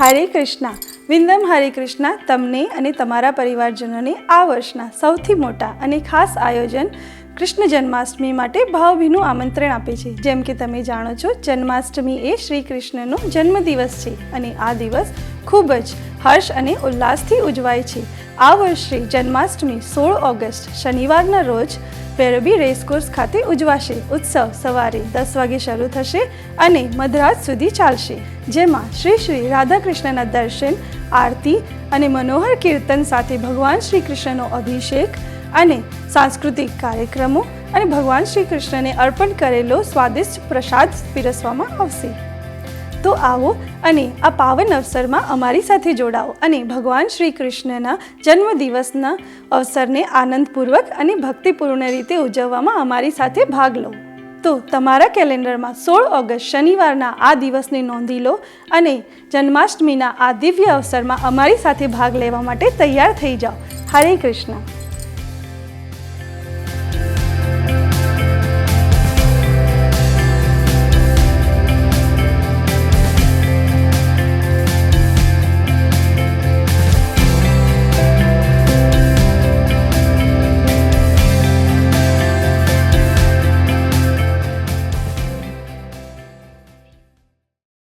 હરે કૃષ્ણ. વિંદમ હરે કૃષ્ણ તમને અને તમારા પરિવારજનોને આ વર્ષના સૌથી મોટા અને ખાસ આયોજન કૃષ્ણ જન્માષ્ટમી માટે ભાવભીનું આમંત્રણ આપે છે. જેમ કે તમે જાણો છો, જન્માષ્ટમી એ શ્રી કૃષ્ણનો જન્મદિવસ છે અને આ દિવસ ખૂબ જ હર્ષ અને ઉલ્લાસથી ઉજવાય છે. આ વર્ષે જન્માષ્ટમી 16 ઓગસ્ટ શનિવારના રોજ પેરબી રેસકોર્સ ખાતે ઉજવાશે. ઉત્સવ સવારે 10 વાગે શરૂ થશે અને મધરાત સુધી ચાલશે, જેમાં શ્રી શ્રી રાધાકૃષ્ણના દર્શન, આરતી અને મનોહર કીર્તન સાથે ભગવાન શ્રી કૃષ્ણનો અભિષેક અને સાંસ્કૃતિક કાર્યક્રમો અને ભગવાન શ્રી કૃષ્ણને અર્પણ કરેલો સ્વાદિષ્ટ પ્રસાદ પીરસવામાં આવશે. તો આવો અને આ પાવન અવસરમાં અમારી સાથે જોડાઓ અને ભગવાન શ્રી કૃષ્ણના જન્મદિવસના અવસરને આનંદપૂર્વક અને ભક્તિપૂર્ણ રીતે ઉજવવામાં અમારી સાથે ભાગ લો. તો તમારા કેલેન્ડરમાં 16 ઓગસ્ટ શનિવારના આ દિવસને નોંધી લો અને જન્માષ્ટમીના આ દિવ્ય અવસરમાં અમારી સાથે ભાગ લેવા માટે તૈયાર થઈ જાઓ. હરે કૃષ્ણ.